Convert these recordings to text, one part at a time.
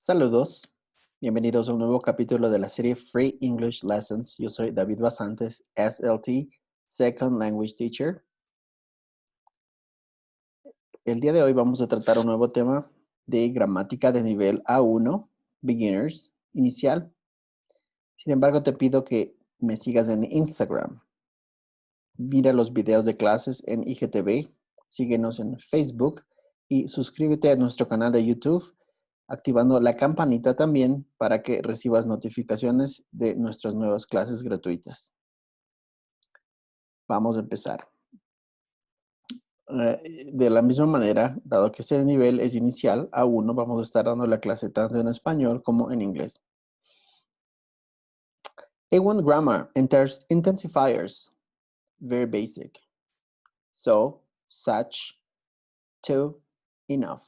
Saludos, bienvenidos a un nuevo capítulo de la serie Free English Lessons. Yo soy David Basantes, SLT, Second Language Teacher. El día de hoy vamos a tratar un nuevo tema de gramática de nivel A1, Beginners, inicial. Sin embargo, te pido que me sigas en Instagram. Mira los videos de clases en IGTV, síguenos en Facebook y suscríbete a nuestro canal de YouTube, activando la campanita también para que recibas notificaciones de nuestras nuevas clases gratuitas. Vamos a empezar. De la misma manera, dado que este nivel es inicial, A1, vamos a estar dando la clase tanto en español como en inglés. A1 grammar, intensifiers, very basic. So, such, to, enough.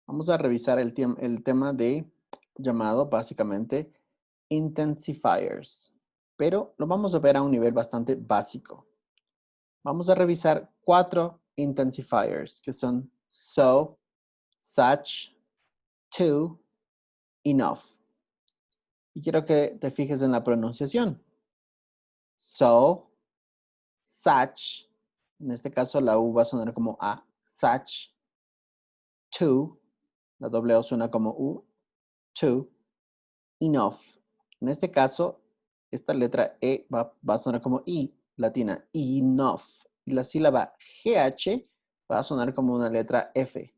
Vamos a revisar el tema de llamado básicamente intensifiers, pero lo vamos a ver a un nivel bastante básico. Vamos a revisar 4 intensifiers que son so, such, to, enough. Y quiero que te fijes en la pronunciación. So, such, en este caso la U va a sonar como A, such, to, la doble O suena como U, to, enough. En este caso, esta letra E va a sonar como I latina, enough. Y la sílaba GH va a sonar como una letra F,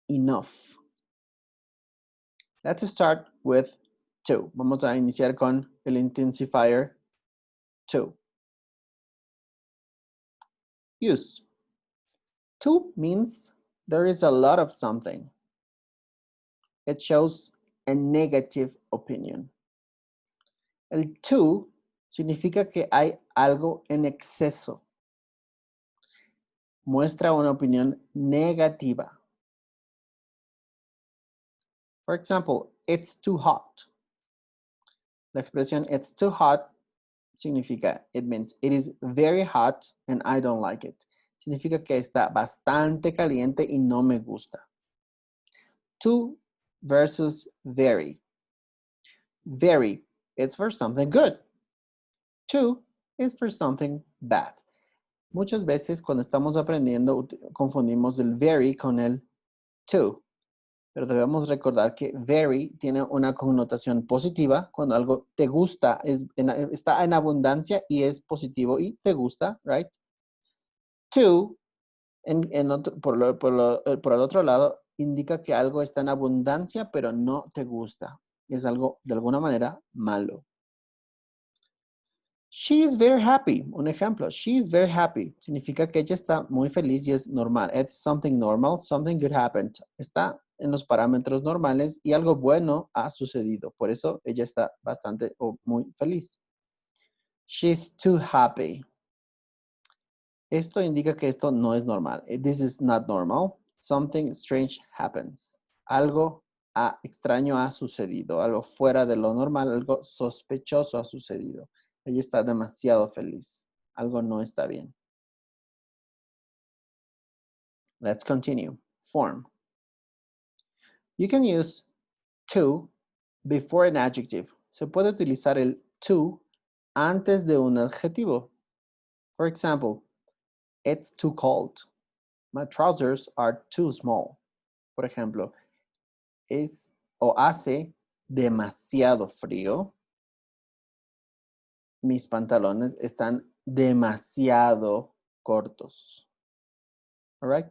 enough. Let's start with to. Vamos a iniciar con el intensifier to. Use. To means there is a lot of something. It shows a negative opinion. El to significa que hay algo en exceso. Muestra una opinión negativa. For example, it's too hot. La expresión it's too hot significa, it means it is very hot and I don't like it. Significa que está bastante caliente y no me gusta. Too versus very. Very, it's for something good. Too is for something bad. Muchas veces cuando estamos aprendiendo confundimos el very con el too. Pero debemos recordar que very tiene una connotación positiva cuando algo te gusta, está en abundancia y es positivo y te gusta, right? To, por el otro lado, indica que algo está en abundancia pero no te gusta. Es algo de alguna manera malo. She is very happy. Un ejemplo, she is very happy. Significa que ella está muy feliz y es normal. It's something normal, something good happened. Está en los parámetros normales y algo bueno ha sucedido. Por eso ella está bastante o muy feliz. She's too happy. Esto indica que esto no es normal. This is not normal. Something strange happens. Algo extraño ha sucedido. Algo fuera de lo normal, algo sospechoso ha sucedido. Ella está demasiado feliz. Algo no está bien. Let's continue. Form. You can use to before an adjective. Se puede utilizar el to antes de un adjetivo. For example, it's too cold. My trousers are too small. Por ejemplo, es o hace demasiado frío. Mis pantalones están demasiado cortos. All right?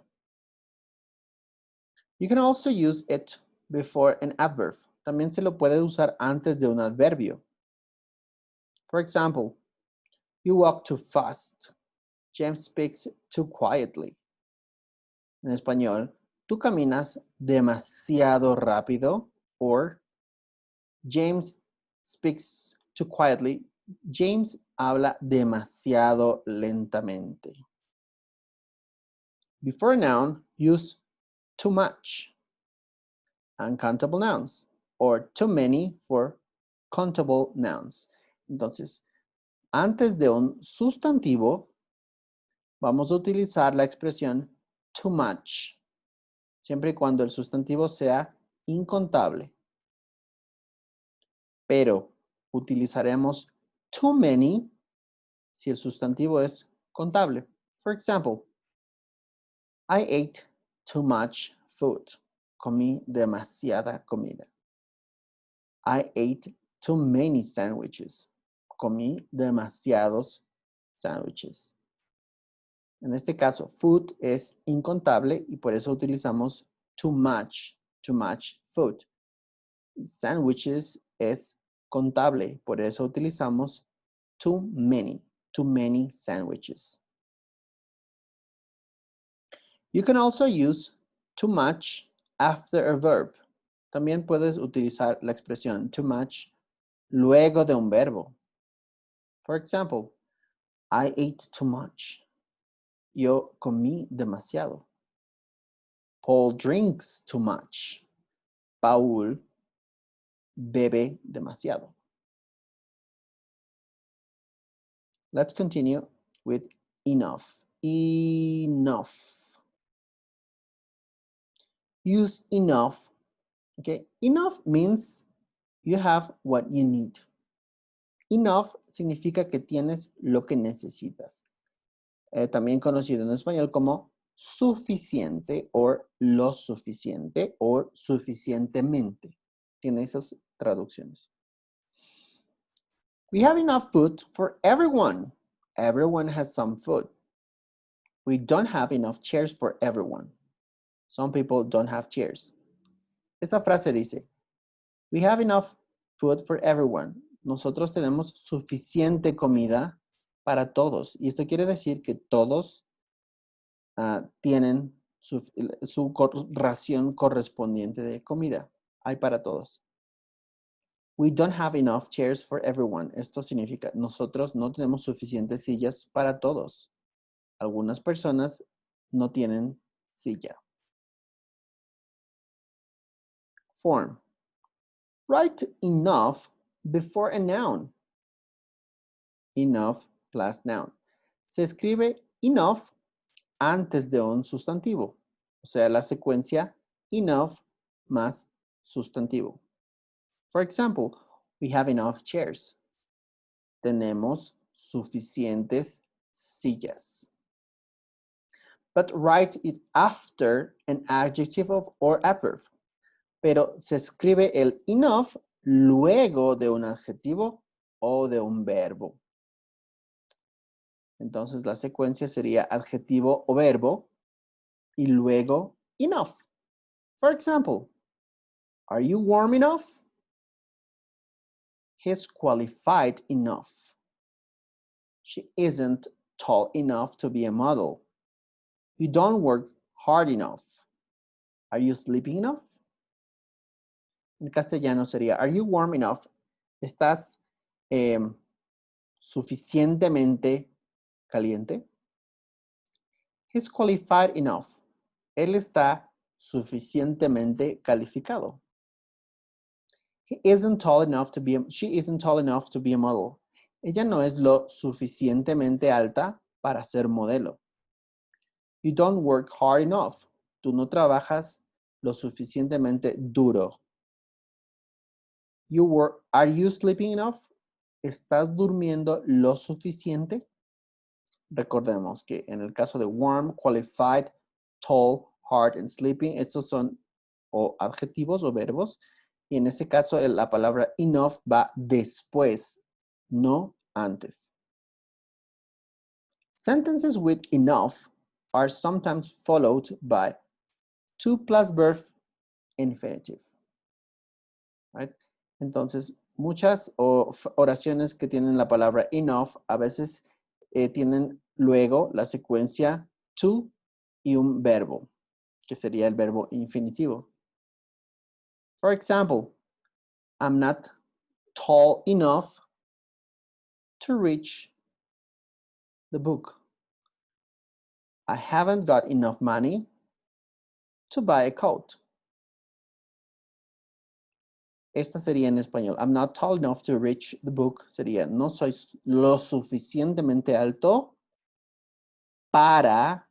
You can also use it before an adverb. También se lo puede usar antes de un adverbio. For example, you walk too fast. James speaks too quietly. En español, tú caminas demasiado rápido. Or, James speaks too quietly. James habla demasiado lentamente. Before a noun, use too much. Uncountable nouns. Or too many for countable nouns. Entonces, antes de un sustantivo, vamos a utilizar la expresión too much. Siempre y cuando el sustantivo sea incontable. Pero utilizaremos too many si el sustantivo es contable. For example, I ate too much food. Comí demasiada comida. I ate too many sandwiches. Comí demasiados sándwiches. En este caso, food es incontable y por eso utilizamos too much food. Y sandwiches es contable, por eso utilizamos too many sandwiches. You can also use too much after a verb. También puedes utilizar la expresión too much luego de un verbo. For example, I ate too much. Yo comí demasiado. Paul drinks too much. Paul bebe demasiado. Let's continue with enough. Enough. Use enough. Okay, enough means you have what you need. Enough significa que tienes lo que necesitas. También conocido en español como suficiente o lo suficiente o suficientemente. Tiene esas traducciones. We have enough food for everyone. Everyone has some food. We don't have enough chairs for everyone. Some people don't have chairs. Esta frase dice, we have enough food for everyone. Nosotros tenemos suficiente comida para todos. Y esto quiere decir que todos tienen su ración correspondiente de comida. Hay para todos. We don't have enough chairs for everyone. Esto significa, nosotros no tenemos suficientes sillas para todos. Algunas personas no tienen silla. Form. Write enough before a noun. Enough plus noun. Se escribe enough antes de un sustantivo. O sea, la secuencia enough más sustantivo. For example, we have enough chairs. Tenemos suficientes sillas. But write it after an adjective or adverb. Pero se escribe el enough luego de un adjetivo o de un verbo. Entonces la secuencia sería adjetivo o verbo y luego enough. For example, are you warm enough? He's qualified enough. She isn't tall enough to be a model. You don't work hard enough. Are you sleeping enough? En castellano sería, are you warm enough? ¿Estás suficientemente caliente? He's qualified enough. Él está suficientemente calificado. He isn't tall enough to be she isn't tall enough to be a model. Ella no es lo suficientemente alta para ser modelo. You don't work hard enough. Tú no trabajas lo suficientemente duro. Are you sleeping enough? ¿Estás durmiendo lo suficiente? Recordemos que en el caso de warm, qualified, tall, hard, and sleeping, estos son o adjetivos o verbos. Y en ese caso la palabra enough va después, no antes. Sentences with enough are sometimes followed by to plus verb infinitive. Right? Entonces, muchas oraciones que tienen la palabra enough a veces tienen luego la secuencia to y un verbo, que sería el verbo infinitivo. For example, I'm not tall enough to reach the book. I haven't got enough money to buy a coat. Esta sería en español. I'm not tall enough to reach the book. Sería, no soy lo suficientemente alto para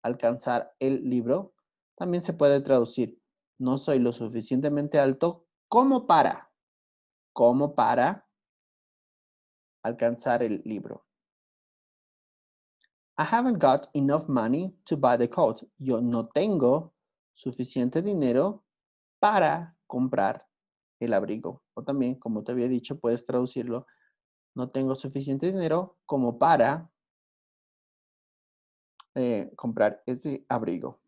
alcanzar el libro. También se puede traducir, No soy lo suficientemente alto como para alcanzar el libro. I haven't got enough money to buy the coat. Yo no tengo suficiente dinero para comprar el abrigo. O también, como te había dicho, puedes traducirlo. No tengo suficiente dinero como para comprar ese abrigo.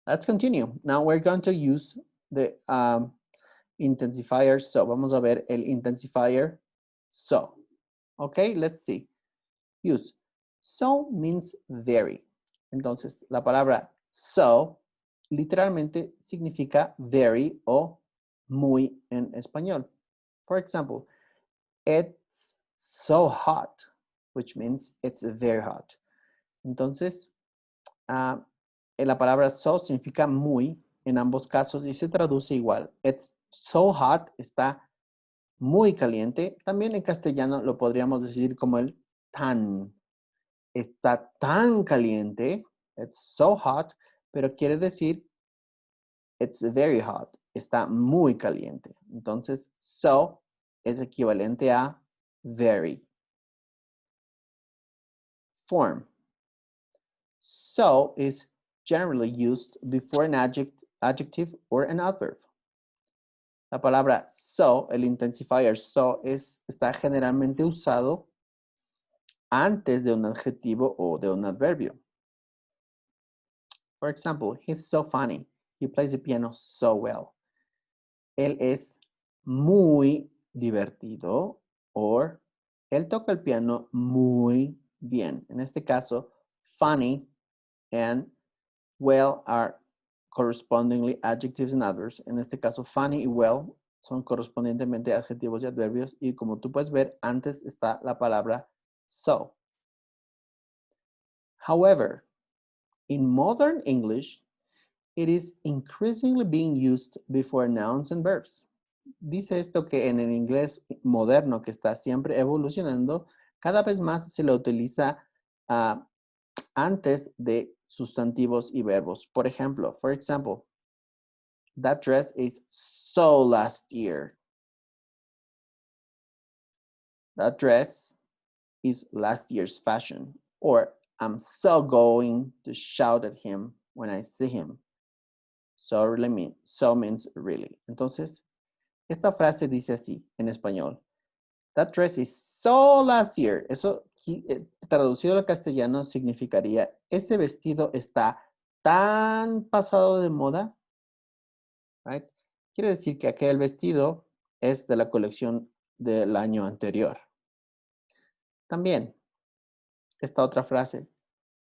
Let's continue. Now we're going to use the intensifier so. Vamos a ver el intensifier so. Okay, let's see. Use. So means very. Entonces, la palabra so literalmente significa very o muy en español. For example, it's so hot, which means it's very hot. Entonces, la palabra so significa muy en ambos casos y se traduce igual. It's so hot, está muy caliente. También en castellano lo podríamos decir como el tan. Está tan caliente, it's so hot, pero quiere decir it's very hot, está muy caliente. Entonces, so es equivalente a very. Form. So is generally used before an adjective or an adverb. La palabra so, el intensifier so, está generalmente usado antes de un adjetivo o de un adverbio. For example, he's so funny. He plays the piano so well. Él es muy divertido or él toca el piano muy bien. En este caso, funny and well are correspondingly adjectives and adverbs. En este caso, funny y well son correspondientemente adjetivos y adverbios. Y como tú puedes ver, antes está la palabra so. However, in modern English, it is increasingly being used before nouns and verbs. Dice esto que en el inglés moderno que está siempre evolucionando, cada vez más se lo utiliza antes de sustantivos y verbos. Por ejemplo, for example, that dress is so last year. That dress is last year's fashion. Or I'm so going to shout at him when I see him. So means really. Entonces, esta frase dice así en español. That dress is so last year. Eso traducido al castellano significaría, ese vestido está tan pasado de moda. Right? Quiere decir que aquel vestido es de la colección del año anterior. También, esta otra frase.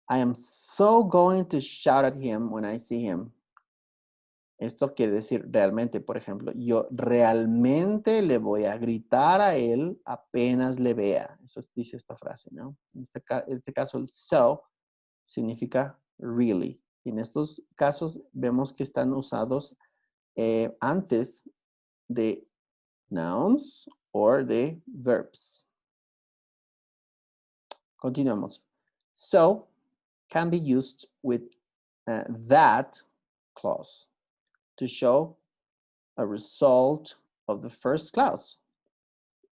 I am so going to shout at him when I see him. Esto quiere decir realmente, por ejemplo, yo realmente le voy a gritar a él apenas le vea. Eso dice esta frase, ¿no? En este caso, el so significa really. Y en estos casos vemos que están usados antes de nouns or de verbs. Continuamos. So can be used with that clause to show a result of the first clause.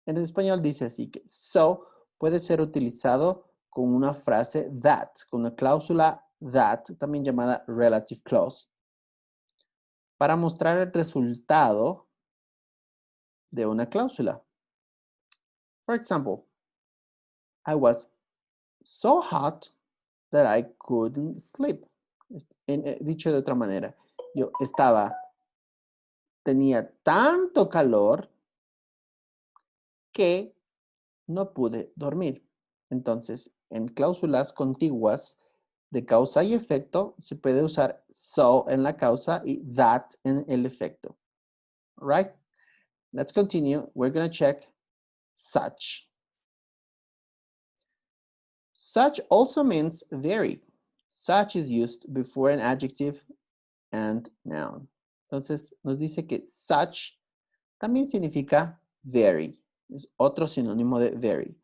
En español dice así que so puede ser utilizado con una frase that, con una cláusula that, también llamada relative clause, para mostrar el resultado de una cláusula. For example, I was so hot that I couldn't sleep. Dicho de otra manera, yo tenía tanto calor que no pude dormir. Entonces, en cláusulas contiguas de causa y efecto, se puede usar so en la causa y that en el efecto. All right? Let's continue. We're going to check such. Such also means very. Such is used before an adjective and noun. Entonces, nos dice que such también significa very. Es otro sinónimo de very.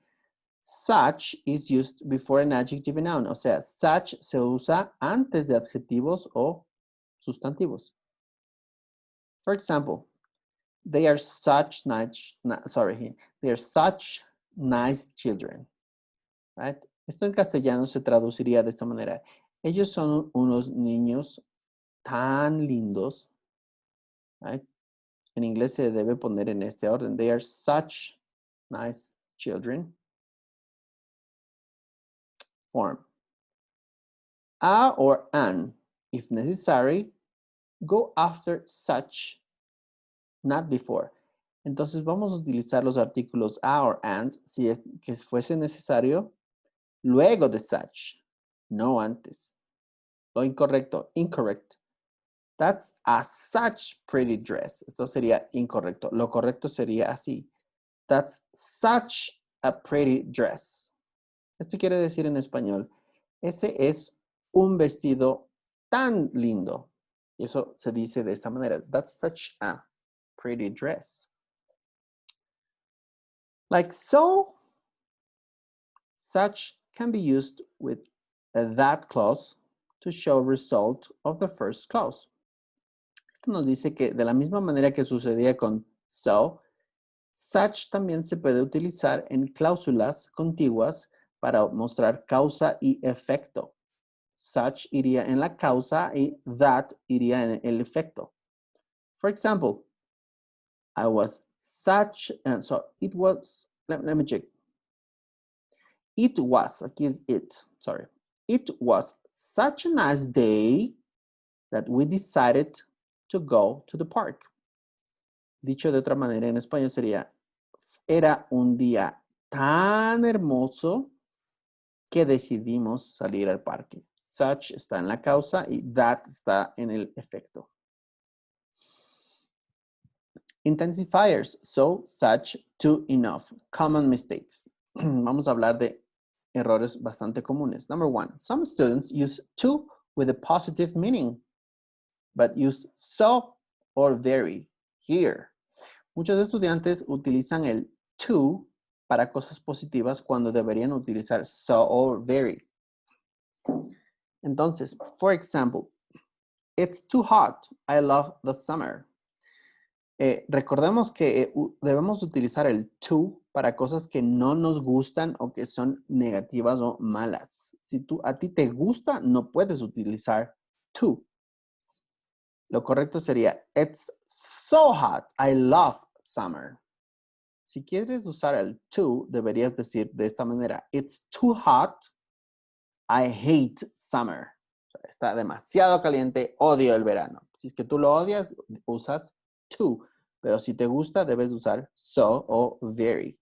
Such is used before an adjective and noun. O sea, such se usa antes de adjetivos o sustantivos. For example, they are such nice, they are such nice children, right? Esto en castellano se traduciría de esta manera. Ellos son unos niños tan lindos, right? En inglés se debe poner en este orden. They are such nice children. Form. A or an, if necessary, go after such, not before. Entonces vamos a utilizar los artículos a or and si es que fuese necesario, luego de such, no antes. Lo incorrecto, incorrect. That's a such pretty dress. Esto sería incorrecto. Lo correcto sería así. That's such a pretty dress. Esto quiere decir en español, ese es un vestido tan lindo. Y eso se dice de esta manera. That's such a pretty dress. Like so, such can be used with a that clause to show result of the first clause. Esto nos dice que de la misma manera que sucedía con so, such también se puede utilizar en cláusulas contiguas para mostrar causa y efecto. Such iría en la causa y that iría en el efecto. For example, I was such, so it was, let me check. It was, aquí es it, sorry. It was such a nice day that we decided to go to the park. Dicho de otra manera en español sería, era un día tan hermoso que decidimos salir al parque. Such está en la causa y that está en el efecto. Intensifiers, so, such, to, enough. Common mistakes. Vamos a hablar de errores bastante comunes. Number one, some students use to with a positive meaning, but use so or very here. Muchos estudiantes utilizan el to para cosas positivas cuando deberían utilizar so or very. Entonces, for example, it's too hot. I love the summer. Recordemos que debemos utilizar el to para cosas que no nos gustan o que son negativas o malas. Si a ti te gusta, no puedes utilizar to. Lo correcto sería, it's so hot. I love summer. Si quieres usar el to, deberías decir de esta manera, it's too hot. I hate summer. Está demasiado caliente, odio el verano. Si es que tú lo odias, usas to. Pero si te gusta, debes usar so o very.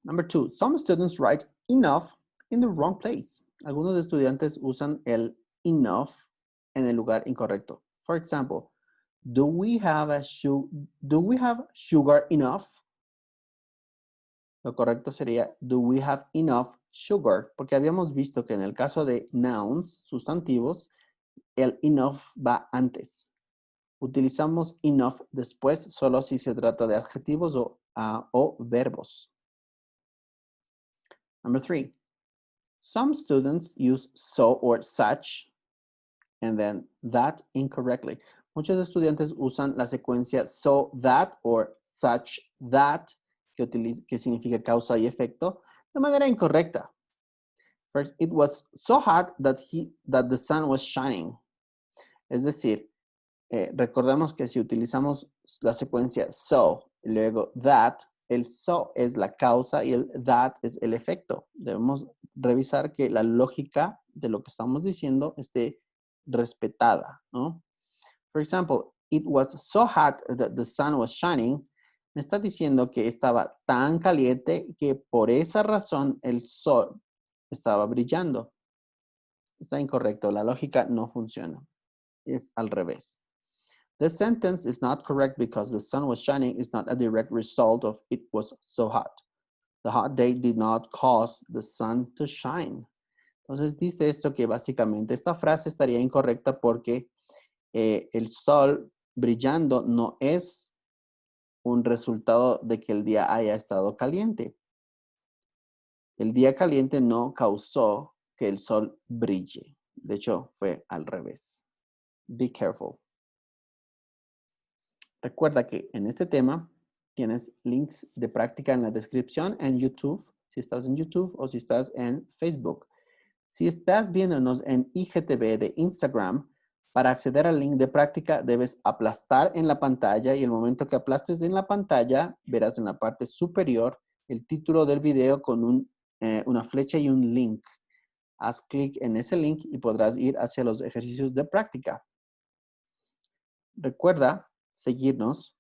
Number two, some students write enough in the wrong place. Algunos estudiantes usan el enough en el lugar incorrecto. For example, do we have sugar enough? Lo correcto sería, do we have enough sugar? Porque habíamos visto que en el caso de nouns, sustantivos, el enough va antes. Utilizamos enough después solo si se trata de adjetivos o verbos. Number three, some students use so or such and then that incorrectly. Muchos estudiantes usan la secuencia so that or such that, que significa causa y efecto, de manera incorrecta. First, it was so hot that the sun was shining. Es decir, recordemos que si utilizamos la secuencia so y luego that, el so es la causa y el that es el efecto. Debemos revisar que la lógica de lo que estamos diciendo esté respetada, ¿no? For example, it was so hot that the sun was shining. Me está diciendo que estaba tan caliente que por esa razón el sol estaba brillando. Está incorrecto, la lógica no funciona. Es al revés. The sentence is not correct because the sun was shining is not a direct result of it was so hot. The hot day did not cause the sun to shine. Entonces dice esto que básicamente esta frase estaría incorrecta porque el sol brillando no es un resultado de que el día haya estado caliente. El día caliente no causó que el sol brille. De hecho, fue al revés. Be careful. Recuerda que en este tema tienes links de práctica en la descripción en YouTube, si estás en YouTube o si estás en Facebook. Si estás viéndonos en IGTV de Instagram, para acceder al link de práctica debes aplastar en la pantalla y el momento que aplastes en la pantalla verás en la parte superior el título del video con una flecha y un link. Haz clic en ese link y podrás ir hacia los ejercicios de práctica. Recuerda seguirnos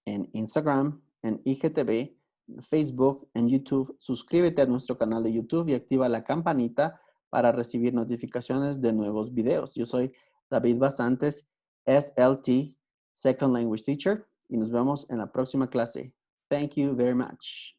en Instagram, en IGTV, en Facebook, en YouTube. Suscríbete a nuestro canal de YouTube y activa la campanita para recibir notificaciones de nuevos videos. Yo soy David Basantes, SLT, Second Language Teacher, y nos vemos en la próxima clase. Thank you very much.